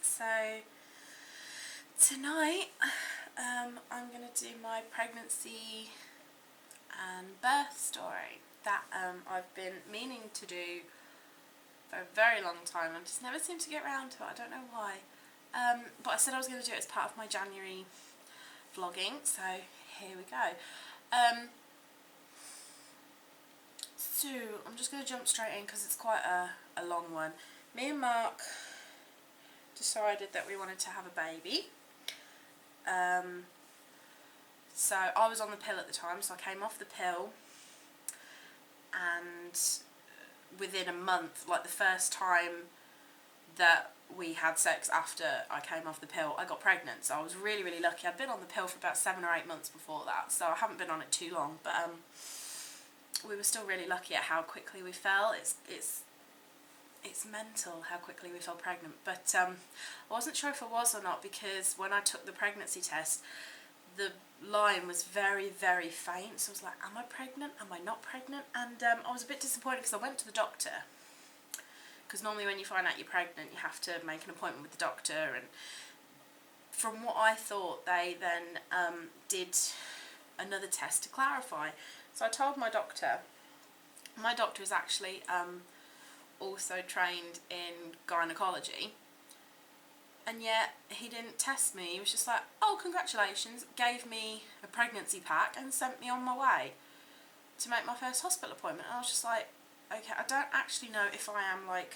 So tonight I'm going to do my pregnancy and birth story that I've been meaning to do for a very long time. I just never seem to get around to it. I don't know why. But I said I was going to do it as part of my January vlogging, so here we go. So I'm just going to jump straight in because it's quite a long one. Me and Mark decided that we wanted to have a baby. So I was on the pill at the time, so I came off the pill, and within a month, like the first time that we had sex after I came off the pill, I got pregnant. So I was really, really lucky. I'd been on the pill for about 7 or 8 months before that, so I haven't been on it too long, but we were still really lucky at how quickly we fell. It's mental how quickly we fell pregnant, but I wasn't sure if I was or not, because when I took the pregnancy test, the line was very, very faint, so I was like, am I pregnant? Am I not pregnant? And I was a bit disappointed because I went to the doctor, because normally when you find out you're pregnant you have to make an appointment with the doctor, and from what I thought, they then did another test to clarify. So I told my doctor. My doctor is actually also trained in gynecology, and yet he didn't test me. He was just like, oh, congratulations, gave me a pregnancy pack and sent me on my way to make my first hospital appointment. And I was just like, okay, I don't actually know if I am like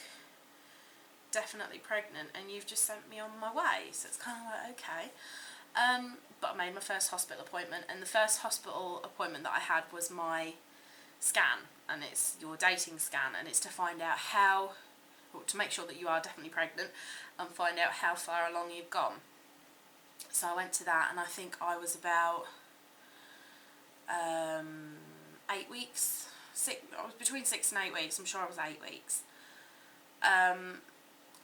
definitely pregnant, and you've just sent me on my way. So it's kind of like, okay. But I made my first hospital appointment, and the first hospital appointment that I had was my scan, and it's your dating scan, and it's to find out how, or to make sure that you are definitely pregnant and find out how far along you've gone. So I went to that, and I think I was about 8 weeks. I was between 6 and 8 weeks. I'm sure I was 8 weeks.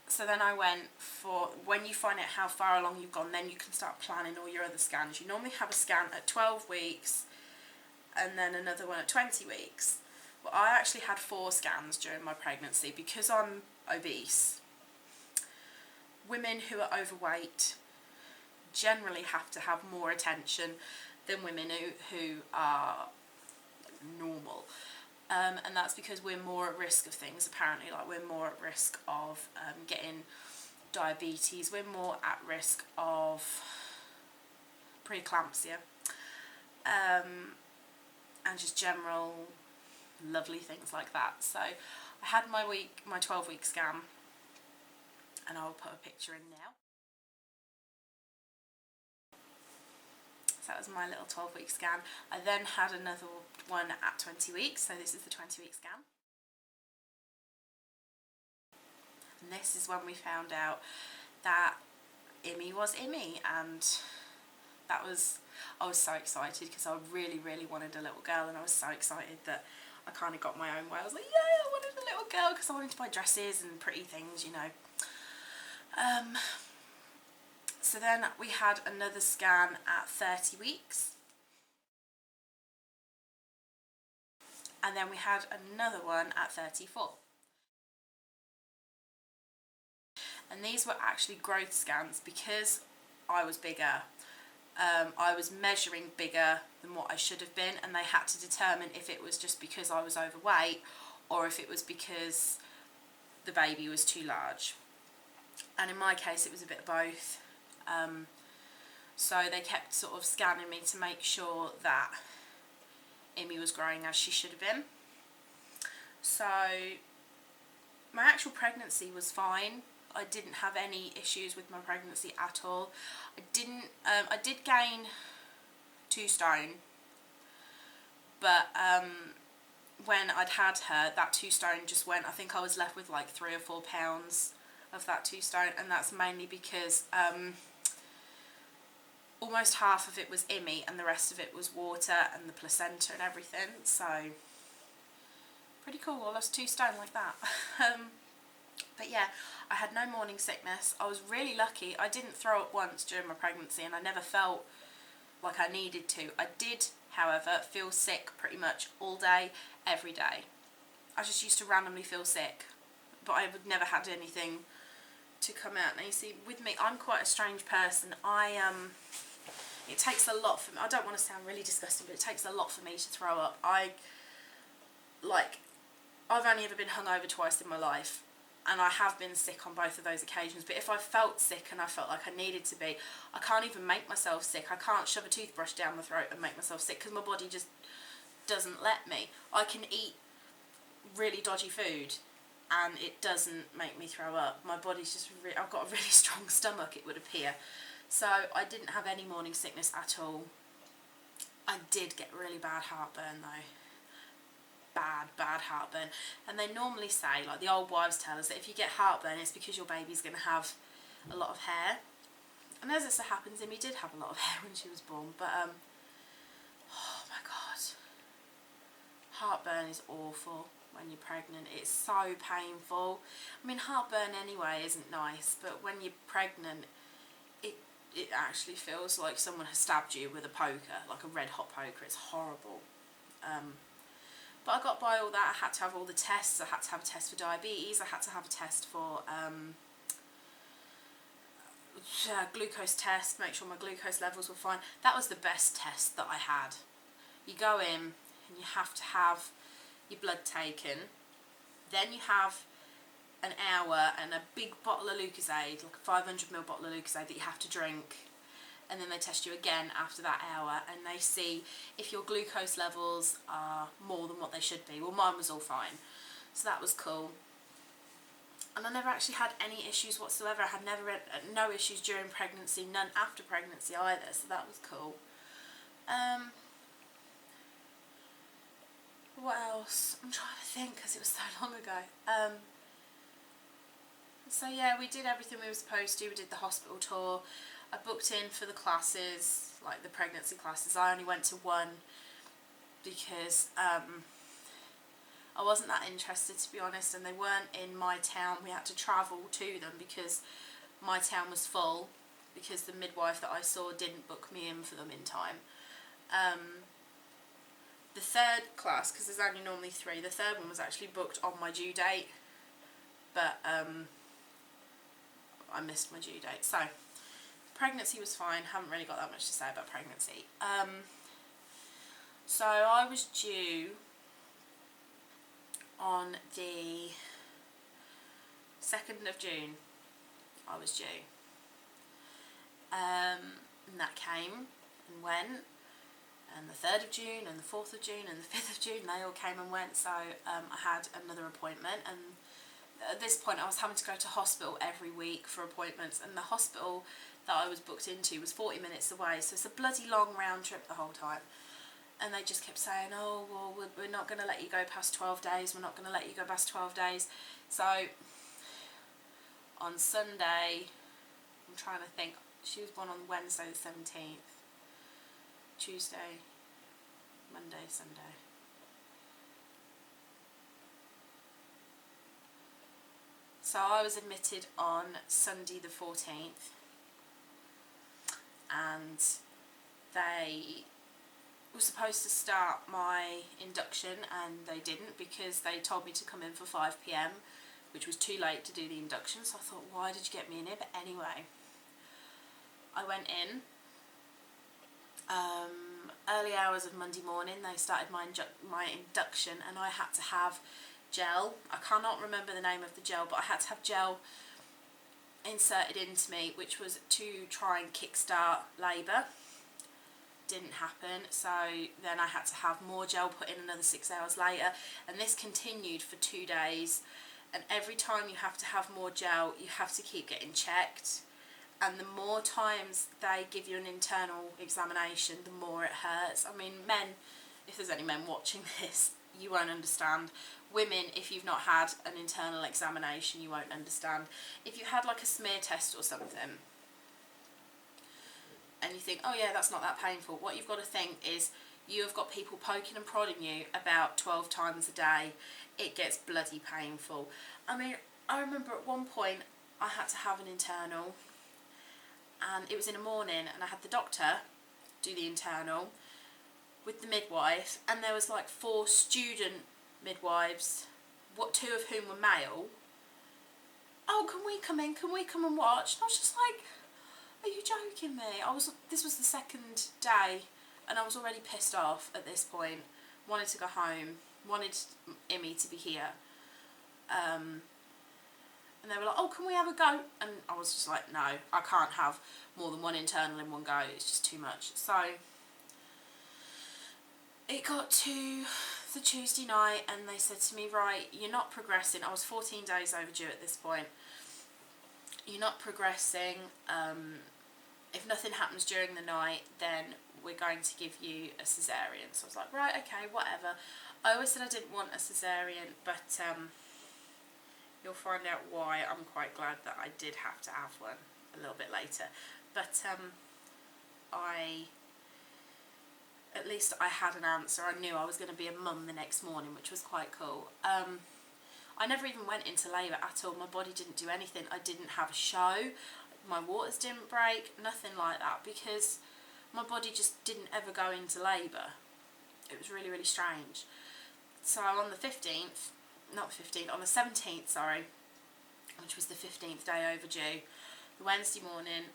So then I went for, when you find out how far along you've gone, then you can start planning all your other scans. You normally have a scan at 12 weeks and then another one at 20 weeks. Well, I actually had 4 scans during my pregnancy because I'm obese. Women who are overweight generally have to have more attention than women who are normal. And that's because we're more at risk of things, apparently. Like, we're more at risk of getting diabetes, we're more at risk of preeclampsia, and just general lovely things like that. So I had my 12-week scan, and I'll put a picture in now. So that was my little 12-week scan. I then had another one at 20 weeks, so this is the 20-week scan. And this is when we found out that Immy was Immy, and I was so excited because I really, really wanted a little girl, and I was so excited that I kind of got my own way. I was like, yay, I wanted a little girl, because I wanted to buy dresses and pretty things, you know. So then we had another scan at 30 weeks. And then we had another one at 34. And these were actually growth scans because I was bigger. I was measuring bigger than what I should have been, and they had to determine if it was just because I was overweight or if it was because the baby was too large. And in my case it was a bit of both. So they kept sort of scanning me to make sure that Immy was growing as she should have been. So my actual pregnancy was fine. I didn't have any issues with my pregnancy at all. I did gain 2 stone, but when I'd had her, that 2 stone just went. I think I was left with like 3 or 4 pounds of that 2 stone, and that's mainly because almost half of it was Immy and the rest of it was water and the placenta and everything. So pretty cool. I lost 2 stone like that. But yeah, I had no morning sickness. I was really lucky. I didn't throw up once during my pregnancy, and I never felt like I needed to. I did, however, feel sick pretty much all day, every day. I just used to randomly feel sick, but I would never had anything to come out. Now you see, with me, I'm quite a strange person. It takes a lot for me. I don't want to sound really disgusting, but it takes a lot for me to throw up. I've only ever been hungover twice in my life, and I have been sick on both of those occasions. But if I felt sick and I felt like I needed to be, I can't even make myself sick. I can't shove a toothbrush down my throat and make myself sick because my body just doesn't let me. I can eat really dodgy food and it doesn't make me throw up. My body's just I've got a really strong stomach, it would appear. So I didn't have any morning sickness at all. I did get really bad heartburn though. Bad heartburn. And they normally say, like the old wives tell us, that if you get heartburn it's because your baby's going to have a lot of hair. And as it so happens, Amy did have a lot of hair when she was born, but oh my god, heartburn is awful when you're pregnant. It's so painful. I mean, heartburn anyway isn't nice, but when you're pregnant it actually feels like someone has stabbed you with a poker, like a red hot poker. It's horrible. But I got by all that. I had to have all the tests. I had to have a test for diabetes. I had to have a test for glucose test, make sure my glucose levels were fine. That was the best test that I had. You go in and you have to have your blood taken. Then you have an hour and a big bottle of Lucozade, like a 500ml bottle of Lucozade that you have to drink. And then they test you again after that hour and they see if your glucose levels are more than what they should be. Well, mine was all fine, so that was cool. And I never actually had any issues whatsoever. I had no issues during pregnancy, none after pregnancy either, so that was cool. What else? I'm trying to think because it was so long ago. So yeah, we did everything we were supposed to. We did the hospital tour. I booked in for the classes, like the pregnancy classes. I only went to one because I wasn't that interested, to be honest, and they weren't in my town. We had to travel to them because my town was full because the midwife that I saw didn't book me in for them in time. The third class, because there's only normally 3, the third one was actually booked on my due date, but I missed my due date. So pregnancy was fine. Haven't really got that much to say about pregnancy. So I was due on the 2nd of June. I was due. And that came and went. And the 3rd of June and the 4th of June and the 5th of June, they all came and went. So I had another appointment, and at this point I was having to go to hospital every week for appointments, and the hospital that I was booked into was 40 minutes away, so it's a bloody long round trip the whole time. And they just kept saying, oh, well, we're not going to let you go past 12 days, we're not going to let you go past 12 days. So on Sunday, I'm trying to think, she was born on Wednesday the 17th, Tuesday, Monday, Sunday. So I was admitted on Sunday the 14th, and they were supposed to start my induction and they didn't, because they told me to come in for 5 PM, which was too late to do the induction. So I thought, why did you get me in here? But anyway, I went in. Early hours of Monday morning they started my induction, and I had to have gel. I cannot remember the name of the gel, but I had to have gel inserted into me, which was to try and kickstart labour. Didn't happen, so then I had to have more gel put in another 6 hours later, and this continued for 2 days. And every time you have to have more gel, you have to keep getting checked, and the more times they give you an internal examination, the more it hurts. I mean, men, if there's any men watching this, you won't understand. Women, if you've not had an internal examination, you won't understand. If you had like a smear test or something, and you think, oh yeah, that's not that painful, what you've got to think is you have got people poking and prodding you about 12 times a day. It gets bloody painful. I mean, I remember at one point I had to have an internal, and it was in the morning, and I had the doctor do the internal with the midwife, and there was like 4 student midwives, 2 of whom were male, oh, can we come in? Can we come and watch? And I was just like, are you joking me? This was the second day, and I was already pissed off at this point. Wanted to go home. Wanted Imi to be here. And they were like, oh, can we have a go? And I was just like, no, I can't have more than one internal in one go. It's just too much. So it got to the Tuesday night, and they said to me, right, you're not progressing. I was 14 days overdue at this point. You're not progressing. If nothing happens during the night, then we're going to give you a cesarean. So I was like, right, okay, whatever. I always said I didn't want a cesarean, but you'll find out why. I'm quite glad that I did have to have one a little bit later. But at least I had an answer. I knew I was going to be a mum the next morning, which was quite cool. I never even went into labour at all. My body didn't do anything. I didn't have a show. My waters didn't break, nothing like that, because my body just didn't ever go into labour. It was really, really strange. So on the 15th, not the 15th, on the 17th, sorry, which was the 15th day overdue, the Wednesday morning,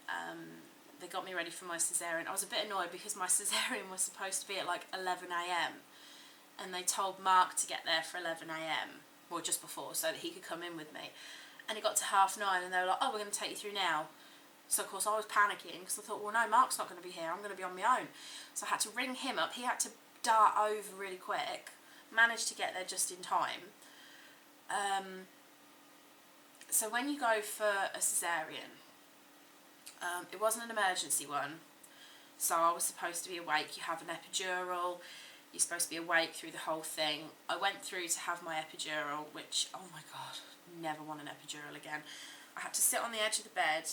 they got me ready for my cesarean. I was a bit annoyed because my cesarean was supposed to be at like 11 a.m. and they told Mark to get there for 11 a.m. or just before, so that he could come in with me. And it got to 9:30 and they were like, oh, we're going to take you through now. So of course I was panicking because I thought, well, no, Mark's not going to be here, I'm going to be on my own. So I had to ring him up. He had to dart over really quick, managed to get there just in time. So when you go for a cesarean, it wasn't an emergency one, so I was supposed to be awake. You have an epidural, you're supposed to be awake through the whole thing. I went through to have my epidural, which, oh my god, never want an epidural again. I had to sit on the edge of the bed,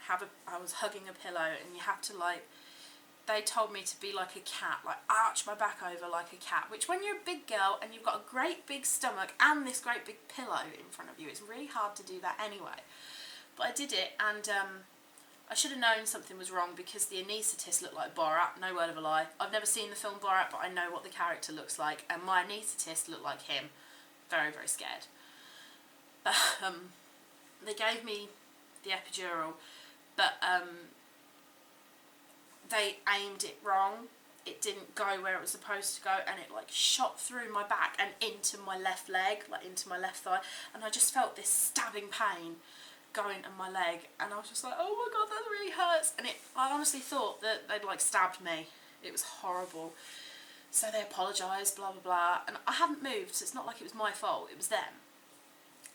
I was hugging a pillow, and you have to, like, they told me to be like a cat, like arch my back over like a cat, which when you're a big girl and you've got a great big stomach and this great big pillow in front of you, it's really hard to do that anyway. But I did it, and I should have known something was wrong because the anaesthetist looked like Borat, no word of a lie. I've never seen the film Borat, but I know what the character looks like, and my anaesthetist looked like him. Very, very scared. They gave me the epidural, but they aimed it wrong. It didn't go where it was supposed to go, and it like shot through my back and into my left leg, like into my left thigh, and I just felt this stabbing pain going in my leg, and I was just like, oh my god, that really hurts. And I honestly thought that they'd like stabbed me. It was horrible. So they apologised, blah blah blah, and I hadn't moved, so it's not like it was my fault, it was them.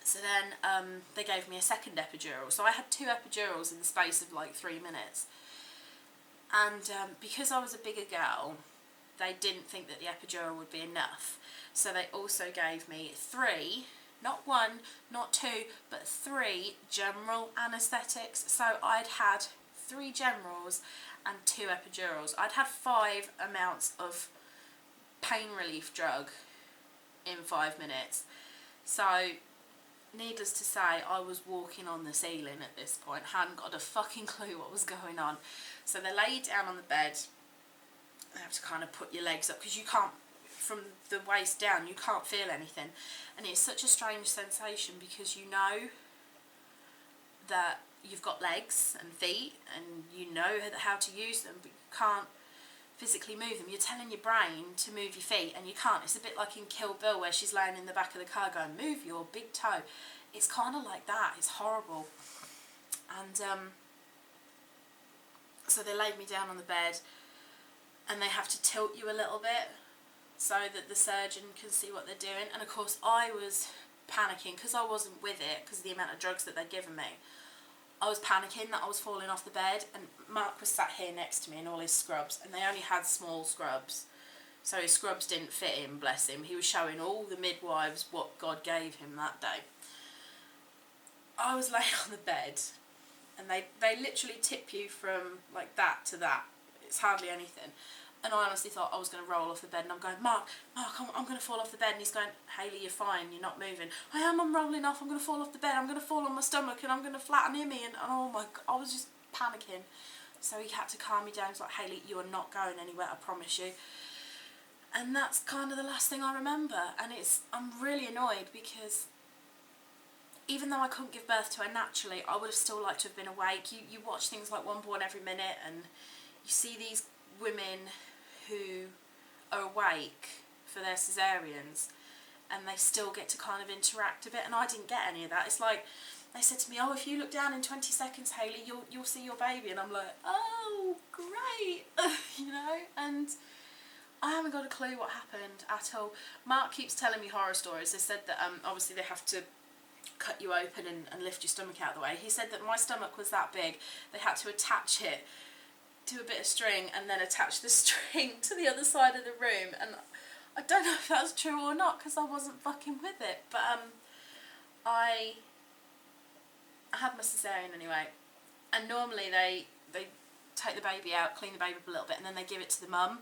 So then they gave me a second epidural, so I had 2 epidurals in the space of like 3 minutes. And because I was a bigger girl, they didn't think that the epidural would be enough, so they also gave me 3, not 1, not 2, but 3 general anaesthetics. So I'd had 3 generals and 2 epidurals. I'd had 5 amounts of pain relief drug in 5 minutes. So needless to say, I was walking on the ceiling at this point, hadn't got a fucking clue what was going on. So they lay you down on the bed. They have to kind of put your legs up, because you can't, from the waist down, you can't feel anything. And it's such a strange sensation, because you know that you've got legs and feet, and you know how to use them, but you can't physically move them. You're telling your brain to move your feet, and you can't. It's a bit like in Kill Bill, where she's laying in the back of the car going, move your big toe. It's kind of like that. It's horrible. And so they laid me down on the bed, and they have to tilt you a little bit so that the surgeon can see what they're doing. And of course I was panicking because I wasn't with it, because of the amount of drugs that they'd given me. I was panicking that I was falling off the bed, and Mark was sat here next to me in all his scrubs, and they only had small scrubs, so his scrubs didn't fit him, bless him. He was showing all the midwives what God gave him that day. I was laying on the bed, and they literally tip you from like that to that. It's hardly anything. And I honestly thought I was going to roll off the bed, and I'm going, Mark, I'm going to fall off the bed. And he's going, Hayley, you're fine, you're not moving. I'm rolling off, I'm going to fall off the bed, I'm going to fall on my stomach, and I'm going to flatten Imi. And oh my god, I was just panicking. So he had to calm me down. He's like, Hayley, you are not going anywhere, I promise you. And that's kind of the last thing I remember. And I'm really annoyed, because even though I couldn't give birth to her naturally, I would have still liked to have been awake. You watch things like One Born Every Minute, and you see these women who are awake for their cesareans, and they still get to kind of interact a bit, and I didn't get any of that. It's like, they said to me, oh, if you look down in 20 seconds, Hayley, you'll see your baby, and I'm like, oh, great, you know, and I haven't got a clue what happened at all. Mark keeps telling me horror stories. They said that obviously they have to cut you open and lift your stomach out of the way. He said that my stomach was that big, they had to attach it to a bit of string and then attach the string to the other side of the room, and I don't know if that's true or not because I wasn't fucking with it, but I had my cesarean anyway, and normally they take the baby out, clean the baby up a little bit, and then they give it to the mum,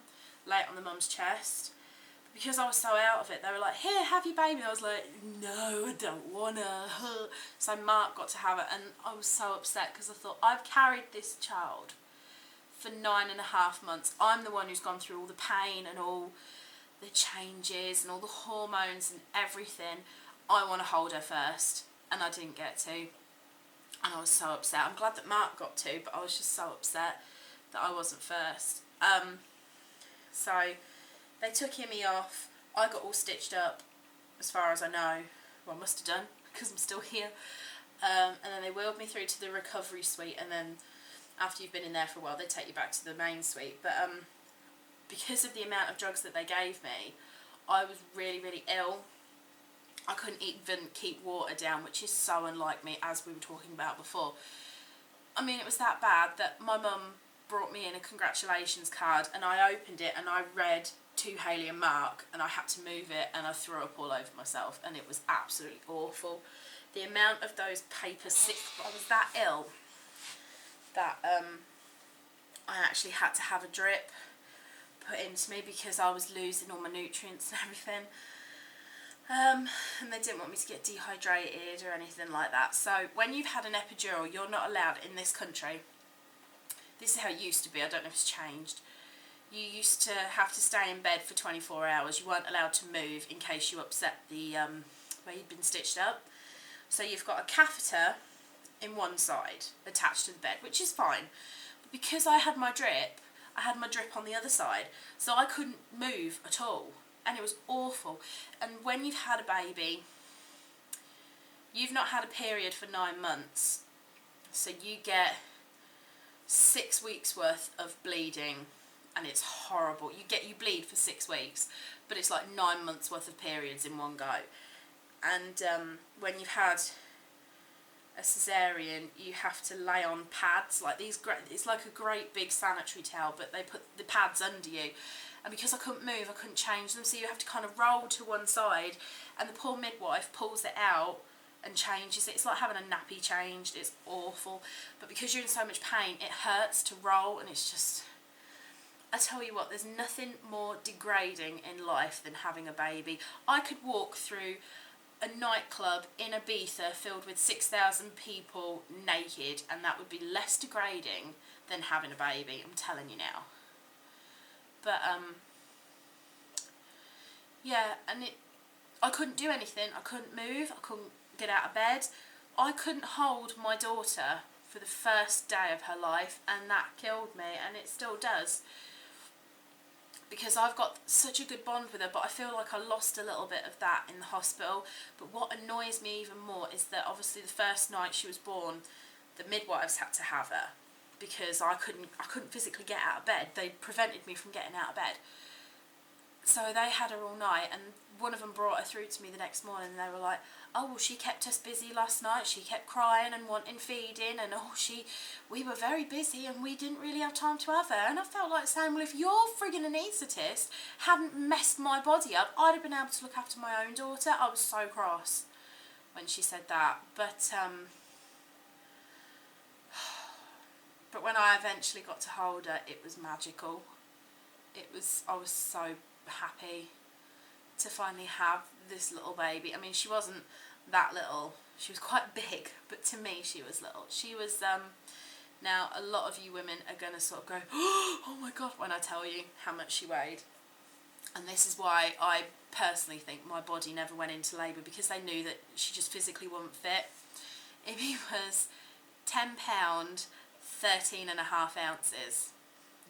lay it on the mum's chest. But because I was so out of it, they were like, here, have your baby. I was like, no, I don't wanna. So Mark got to have it, and I was so upset because I thought, I've carried this child for 9.5 months. I'm the one who's gone through all the pain and all the changes and all the hormones and everything. I want to hold her first, and I didn't get to, and I was so upset. I'm glad that Mark got to, but I was just so upset that I wasn't first. So they took Imi off. I got all stitched up, as far as I know. Well, I must have done, because I'm still here. And then they wheeled me through to the recovery suite, and then after you've been in there for a while, they take you back to the main suite. But because of the amount of drugs that they gave me, I was really, really ill. I couldn't even keep water down, which is so unlike me, as we were talking about before. I mean, it was that bad that my mum brought me in a congratulations card, and I opened it and I read to Hayley and Mark, and I had to move it, and I threw up all over myself, and it was absolutely awful. The amount of those papers, I was that ill that I actually had to have a drip put into me because I was losing all my nutrients and everything. And they didn't want me to get dehydrated or anything like that. So when you've had an epidural, you're not allowed in this country. This is how it used to be. I don't know if it's changed. You used to have to stay in bed for 24 hours. You weren't allowed to move in case you upset the where you'd been stitched up. So you've got a catheter in one side attached to the bed, which is fine. But because I had my drip on the other side, so I couldn't move at all. And it was awful. And when you've had a baby, you've not had a period for 9 months, so you get 6 weeks worth of bleeding, and it's horrible. You bleed for 6 weeks, but it's like 9 months worth of periods in one go. And when you've had a cesarean, you have to lay on pads like these. It's like a great big sanitary towel, but they put the pads under you. And because I couldn't move, I couldn't change them, so you have to kind of roll to one side, and the poor midwife pulls it out and changes it. It's like having a nappy changed. It's awful. But because you're in so much pain, it hurts to roll, and it's just... I tell you what, there's nothing more degrading in life than having a baby. I could walk through a nightclub in Ibiza filled with 6,000 people naked, and that would be less degrading than having a baby, I'm telling you now. But, yeah, and I couldn't do anything. I couldn't move. I couldn't get out of bed. I couldn't hold my daughter for the first day of her life, and that killed me, and it still does. Because I've got such a good bond with her, but I feel like I lost a little bit of that in the hospital. But what annoys me even more is that obviously the first night she was born, the midwives had to have her, because I couldn't physically get out of bed. They prevented me from getting out of bed. So they had her all night, and one of them brought her through to me the next morning, and they were like, oh, well, she kept us busy last night. She kept crying and wanting feeding, and we were very busy and we didn't really have time to have her. And I felt like saying, well, if your friggin' anaesthetist hadn't messed my body up, I'd have been able to look after my own daughter. I was so cross when she said that. But when I eventually got to hold her, it was magical. I was so happy to finally have this little baby. I mean, she wasn't that little. She was quite big, but to me, she was little. She was, now, a lot of you women are going to sort of go, oh my God, when I tell you how much she weighed. And this is why I personally think my body never went into labour, because they knew that she just physically wasn't fit. Ibby was £10, 13.5 ounces.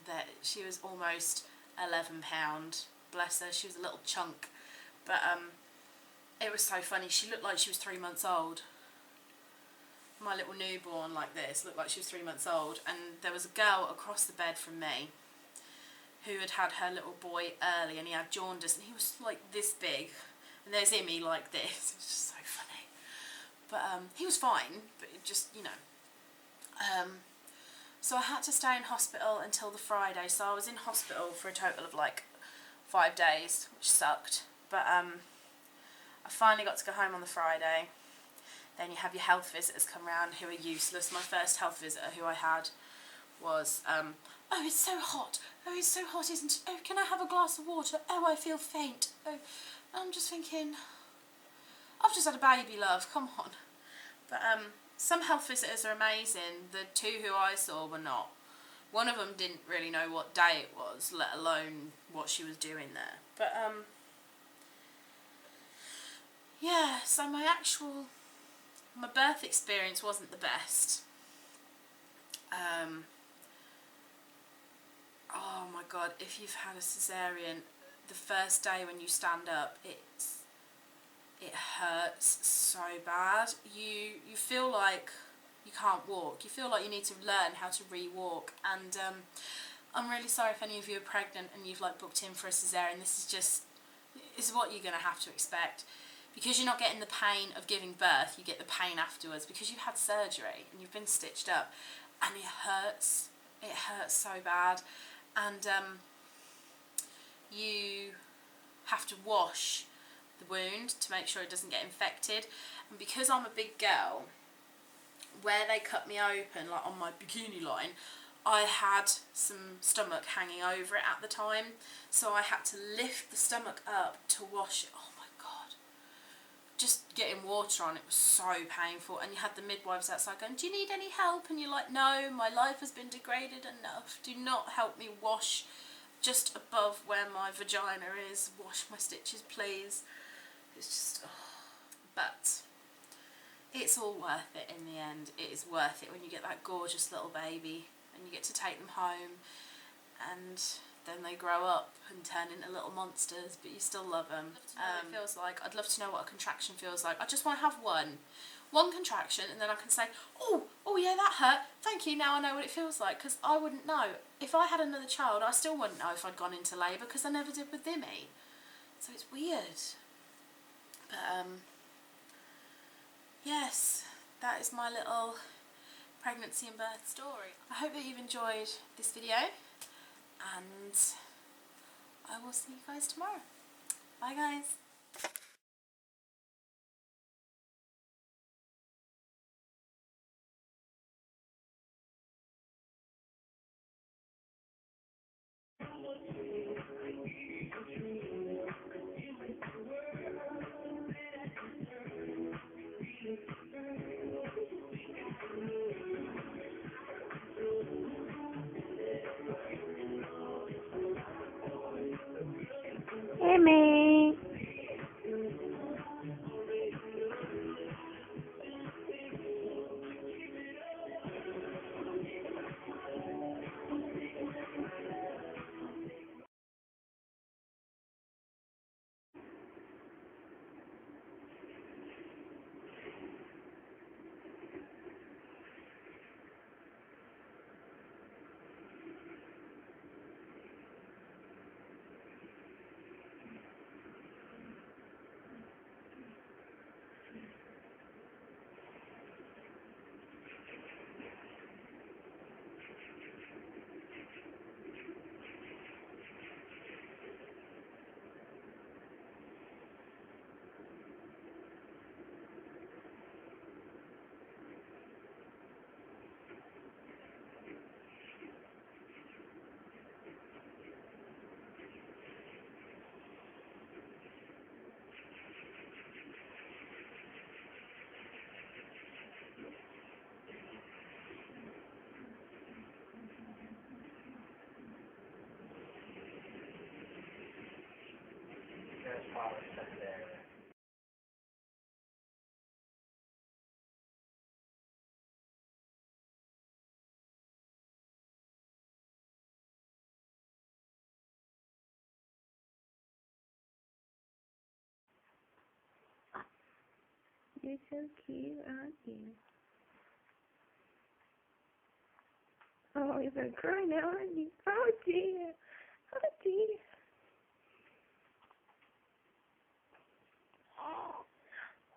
That she was almost £11. Bless her, she was a little chunk. But it was so funny. She looked like she was 3 months old. My little newborn like this looked like she was 3 months old. And there was a girl across the bed from me who had had her little boy early, and he had jaundice, and he was like this big, and there's Imi like this. It was just so funny. But he was fine, but it just, you know. So I had to stay in hospital until the Friday, so I was in hospital for a total of like 5 days, which sucked. But I finally got to go home on the Friday. Then you have your health visitors come round who are useless. My first health visitor who I had was, oh, it's so hot. Oh, it's so hot, isn't it? Oh, can I have a glass of water? Oh, I feel faint. Oh, I'm just thinking, I've just had a baby, love. Come on. But some health visitors are amazing. The two who I saw were not. One of them didn't really know what day it was, let alone what she was doing there. But yeah. So my birth experience wasn't the best. Oh my god, if you've had a cesarean, the first day when you stand up, it hurts so bad. You feel like you can't walk. You feel like you need to learn how to re-walk. And I'm really sorry if any of you are pregnant and you've like booked in for a cesarean. This is what you're going to have to expect. Because you're not getting the pain of giving birth, you get the pain afterwards because you've had surgery and you've been stitched up, and it hurts. It hurts so bad. And you have to wash the wound to make sure it doesn't get infected. And because I'm a big girl, where they cut me open, like on my bikini line, I had some stomach hanging over it at the time, so I had to lift the stomach up to wash it. Oh my god, just getting water on it was so painful. And you had the midwives outside going, do you need any help? And you're like, no, my life has been degraded enough. Do not help me wash just above where my vagina is. Wash my stitches, please. It's just, oh. But it's all worth it in the end. It is worth it when you get that gorgeous little baby and you get to take them home, and then they grow up and turn into little monsters, but you still love them. What it feels like. I'd love to know what a contraction feels like. I just want to have one contraction, and then I can say, oh yeah, that hurt, thank you, now I know what it feels like. Because I wouldn't know. If I had another child, I still wouldn't know if I'd gone into labour, because I never did with Dimmy. So it's weird. But yes, that is my little pregnancy and birth story. I hope that you've enjoyed this video, and I will see you guys tomorrow. Bye guys. Amy. You're so cute, aren't you? Oh, you're going to cry now, aren't you? Oh dear. Oh dear.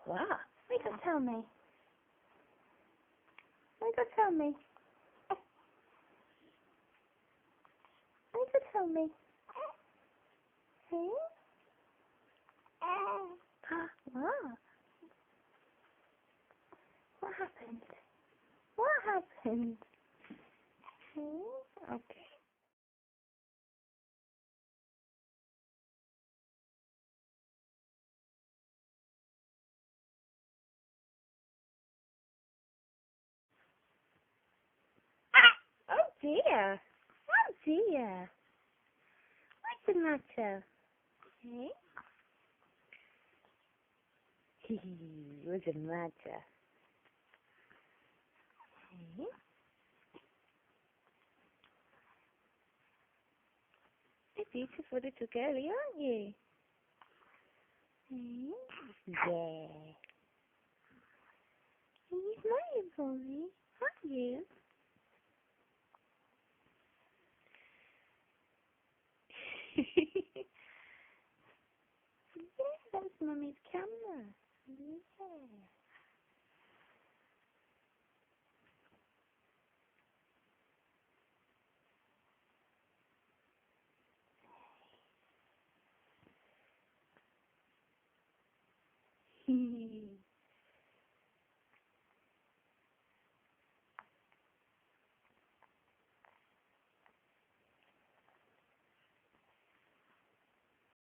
Wow. Wait, go tell me. Wait, go tell me. Wait, go tell me. Hey? Wow. What happened? What happened? Hey? Okay. Oh dear. Oh dear. What's the matter? Hey? What's the matter? Hey? You're beautiful little girlie, aren't you? Hey? Yeah. You're smiling for me, aren't you? Yeah, that's Mummy's camera. Yeah.